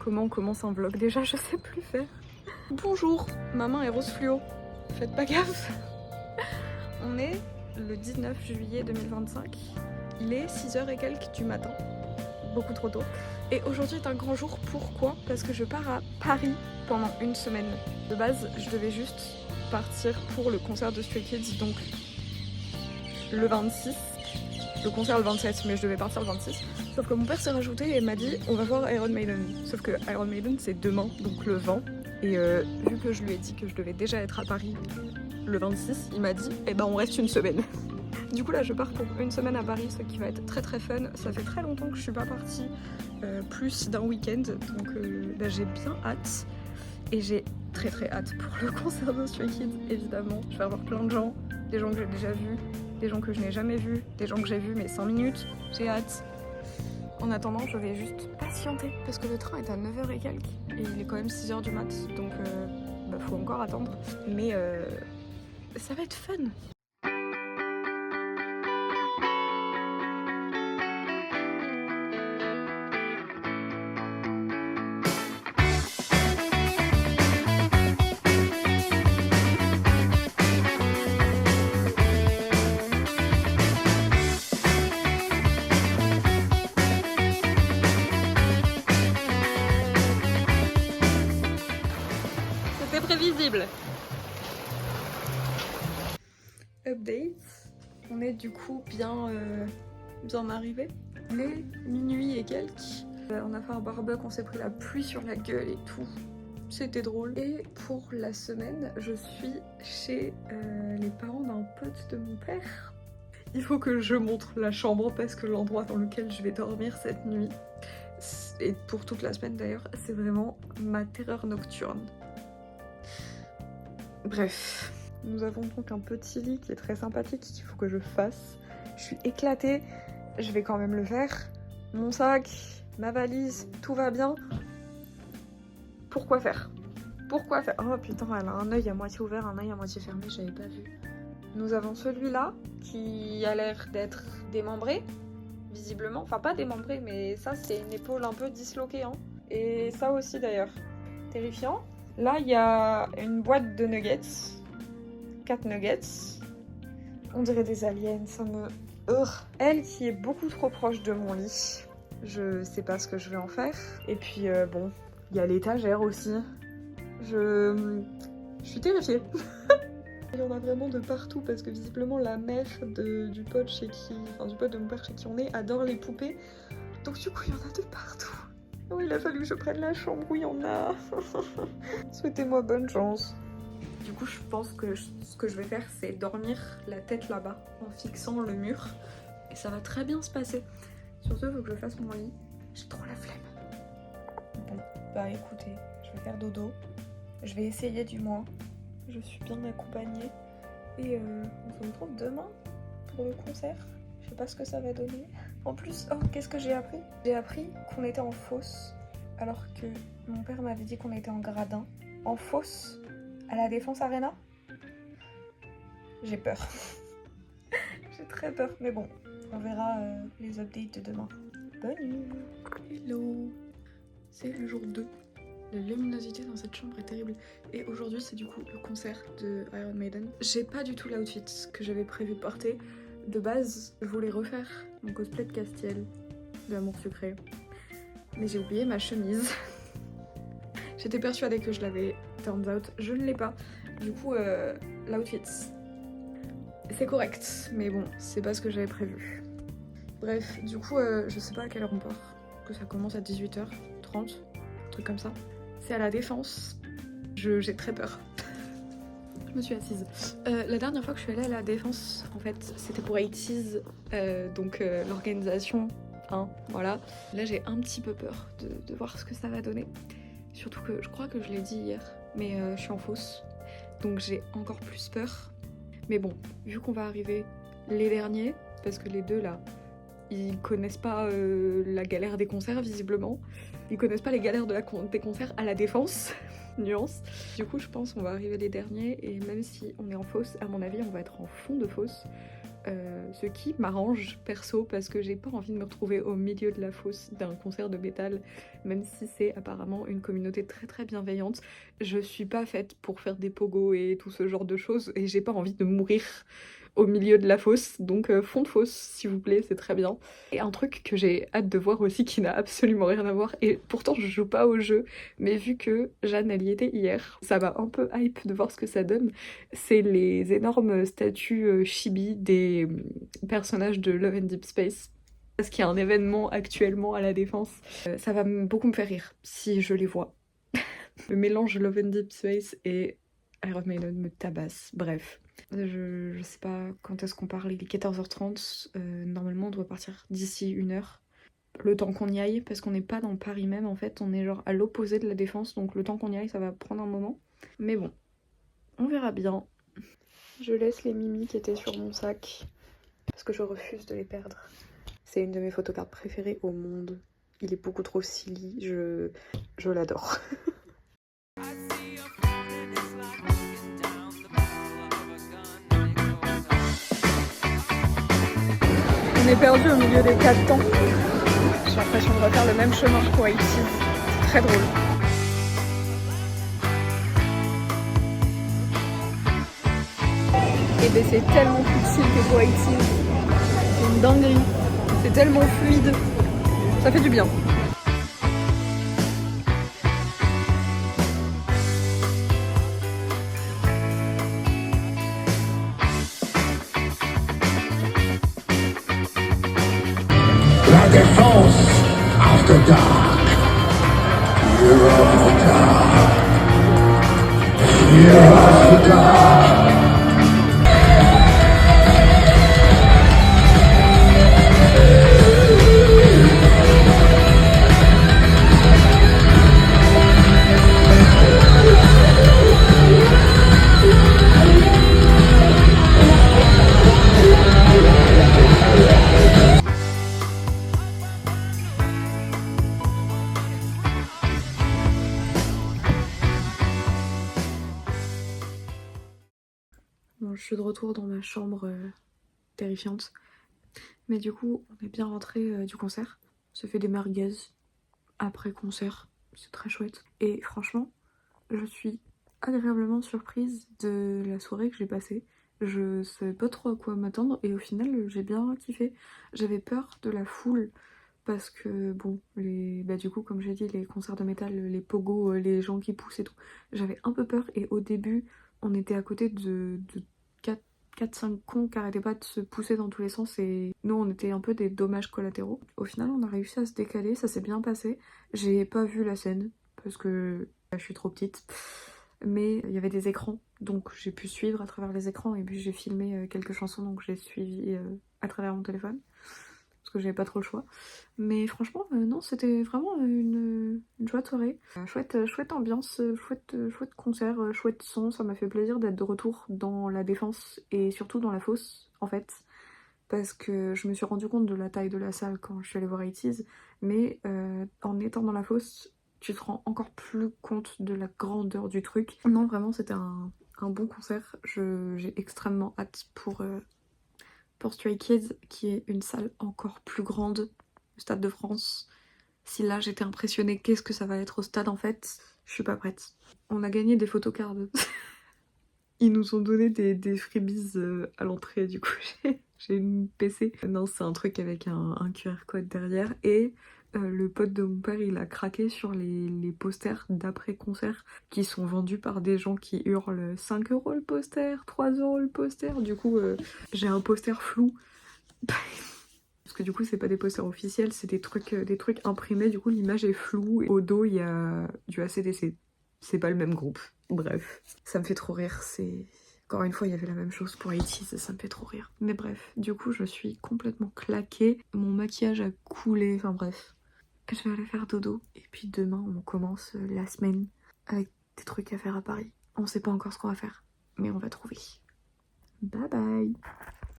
Comment on commence un vlog déjà, je sais plus faire. Bonjour, ma main est rose fluo, faites pas gaffe. On est le 19 juillet 2025, il est 6h et quelques du matin, beaucoup trop tôt. Et aujourd'hui est un grand jour, pourquoi? Parce que je pars à Paris pendant une semaine. De base, je devais juste partir pour le concert de Stray Kids, donc le 26. Le concert le 27, mais je devais partir le 26. Sauf que mon père s'est rajouté et m'a dit on va voir Iron Maiden. Sauf que Iron Maiden c'est demain, donc le 20. Et vu que je lui ai dit que je devais déjà être à Paris le 26, il m'a dit eh ben on reste une semaine. Du coup là je pars pour une semaine à Paris, ce qui va être très très fun. Ça fait très longtemps que je suis pas partie plus d'un week-end, donc bah, j'ai bien hâte. Et j'ai très très hâte pour le concert de Stray Kids, évidemment. Je vais avoir plein de gens, des gens que j'ai déjà vus, des gens que je n'ai jamais vus, des gens que j'ai vus mais 5 minutes. J'ai hâte. En attendant, je vais juste patienter parce que le train est à 9h et quelques et il est quand même 6h du mat, donc bah, faut encore attendre. Mais ça va être fun. C'était prévisible. Update, on est du coup bien arrivé. Il est minuit et quelques. On a fait un barbecue, on s'est pris la pluie sur la gueule et tout. C'était drôle. Et pour la semaine, je suis chez les parents d'un pote de mon père. Il faut que je montre la chambre parce que l'endroit dans lequel je vais dormir cette nuit, et pour toute la semaine d'ailleurs, c'est vraiment ma terreur nocturne. Bref, nous avons donc un petit lit qui est très sympathique qu'il faut que je fasse. Je suis éclatée, je vais quand même le faire. Mon sac, ma valise, tout va bien. Pourquoi faire? Pourquoi faire? Oh putain, elle a un œil à moitié ouvert, un œil à moitié fermé, j'avais pas vu. Nous avons celui-là qui a l'air d'être démembré, visiblement. Enfin pas démembré, mais ça c'est une épaule un peu disloquée. Hein. Et ça aussi d'ailleurs, terrifiant. Là, il y a une boîte de nuggets. 4 nuggets. On dirait des aliens, ça me... Elle qui est beaucoup trop proche de mon lit. Je sais pas ce que je vais en faire. Et puis, bon, il y a l'étagère aussi. Je suis terrifiée. Il y en a vraiment de partout parce que visiblement la mère du pote chez qui... Enfin, du pote de mon père chez qui on est adore les poupées. Donc du coup, il y en a de partout. Oh, il a fallu que je prenne la chambre où il y en a. Souhaitez-moi bonne chance. Du coup, je pense que ce que je vais faire, c'est dormir la tête là-bas en fixant le mur. Et ça va très bien se passer. Sur ce, il faut que je fasse mon lit. J'ai trop la flemme. Bon, bah écoutez, je vais faire dodo. Je vais essayer du moins. Je suis bien accompagnée. Et on se retrouve demain pour le concert. Je sais pas ce que ça va donner. En plus, oh, qu'est-ce que j'ai appris? J'ai appris qu'on était en fosse, alors que mon père m'avait dit qu'on était en gradin. En fosse, à la Défense Arena. J'ai peur. J'ai très peur, mais bon, on verra les updates de demain. Bonne nuit. Hello. C'est le jour 2. La luminosité dans cette chambre est terrible. Et aujourd'hui, c'est du coup le concert de Iron Maiden. J'ai pas du tout l'outfit que j'avais prévu de porter. De base, je voulais refaire mon cosplay de Castiel de Amour Sucré. Mais j'ai oublié ma chemise. J'étais persuadée que je l'avais, turns out, je ne l'ai pas. Du coup, l'outfit, c'est correct. Mais bon, c'est pas ce que j'avais prévu. Bref, du coup, je sais pas à quelle heure on part. Que ça commence à 18h30, un truc comme ça. C'est à la Défense. J'ai très peur. Je me suis assise. La dernière fois que je suis allée à la Défense, en fait, c'était pour 80's, donc l'organisation, hein, voilà. Là, j'ai un petit peu peur de voir ce que ça va donner. Surtout que je crois que je l'ai dit hier, mais je suis en fosse, donc j'ai encore plus peur. Mais bon, vu qu'on va arriver les derniers, parce que les deux là, ils connaissent pas la galère des concerts visiblement, ils connaissent pas les galères des concerts à la Défense. Nuance. Du coup, je pense qu'on va arriver les derniers et même si on est en fosse, à mon avis, on va être en fond de fosse. ce qui m'arrange perso parce que j'ai pas envie de me retrouver au milieu de la fosse d'un concert de métal, même si c'est apparemment une communauté très très bienveillante. Je suis pas faite pour faire des pogos et tout ce genre de choses et j'ai pas envie de mourir au milieu de la fosse, donc fond de fosse s'il vous plaît, c'est très bien. Et un truc que j'ai hâte de voir aussi qui n'a absolument rien à voir, et pourtant je joue pas au jeu, mais vu que Jeanne elle y était hier, ça m'a un peu hype de voir ce que ça donne, c'est les énormes statues chibi des personnages de Love and Deep Space. Parce qu'il y a un événement actuellement à la Défense. Ça va beaucoup me faire rire si je les vois. Le mélange Love and Deep Space et Iron Maiden me tabasse. Bref. Je sais pas quand est-ce qu'on part, il est 14h30. Normalement on doit partir d'ici 1 heure. Le temps qu'on y aille, parce qu'on n'est pas dans Paris même en fait, on est genre à l'opposé de la Défense, donc le temps qu'on y aille ça va prendre un moment. Mais bon, on verra bien. Je laisse les mimis qui étaient sur mon sac, parce que je refuse de les perdre. C'est une de mes photocards préférées au monde. Il est beaucoup trop silly, je l'adore. On est perdu au milieu des 4 temps. J'ai l'impression de refaire le même chemin pour Haïti. C'est très drôle. Et ben c'est tellement plus chill que pour Haïti. C'est une dinguerie. C'est tellement fluide. Ça fait du bien. La Défense after dark. Fear of the dark. Fear of the dark. Bon, je suis de retour dans ma chambre terrifiante. Mais du coup, on est bien rentré du concert. On se fait des merguez après concert. C'est très chouette. Et franchement, je suis agréablement surprise de la soirée que j'ai passée. Je savais pas trop à quoi m'attendre et au final, j'ai bien kiffé. J'avais peur de la foule parce que, bon, du coup, comme j'ai dit, les concerts de métal, les pogos, les gens qui poussent et tout, j'avais un peu peur. Et au début, on était à côté de 4-5 cons qui arrêtaient pas de se pousser dans tous les sens et nous on était un peu des dommages collatéraux. Au final on a réussi à se décaler, ça s'est bien passé. J'ai pas vu la scène parce que je suis trop petite, mais il y avait des écrans donc j'ai pu suivre à travers les écrans et puis j'ai filmé quelques chansons donc j'ai suivi à travers mon téléphone parce que j'avais pas trop le choix. Mais franchement, non, c'était vraiment une chouette soirée. Chouette ambiance, chouette concert, chouette son. Ça m'a fait plaisir d'être de retour dans la Défense et surtout dans la fosse, en fait. Parce que je me suis rendu compte de la taille de la salle quand je suis allée voir ITZY. Mais en étant dans la fosse, tu te rends encore plus compte de la grandeur du truc. Non, vraiment, c'était un bon concert. J'ai extrêmement hâte pour Stray Kids, qui est une salle encore plus grande, le Stade de France. Si là j'étais impressionnée, qu'est-ce que ça va être au stade en fait? Je suis pas prête. On a gagné des photocards. Ils nous ont donné des freebies à l'entrée, du coup j'ai une PC. Non, c'est un truc avec un QR code derrière et le pote de mon père il a craqué sur les posters d'après-concert qui sont vendus par des gens qui hurlent 5 € le poster, 3 € le poster. Du coup j'ai un poster flou parce que du coup c'est pas des posters officiels, c'est des trucs imprimés, du coup l'image est floue et au dos il y a du AC/DC. C'est pas le même groupe. Bref, ça me fait trop rire, c'est... Encore une fois, il y avait la même chose pour 80s, ça me fait trop rire. Mais bref, du coup, je suis complètement claquée. Mon maquillage a coulé, enfin bref. Je vais aller faire dodo. Et puis demain, on commence la semaine avec des trucs à faire à Paris. On sait pas encore ce qu'on va faire, mais on va trouver. Bye bye!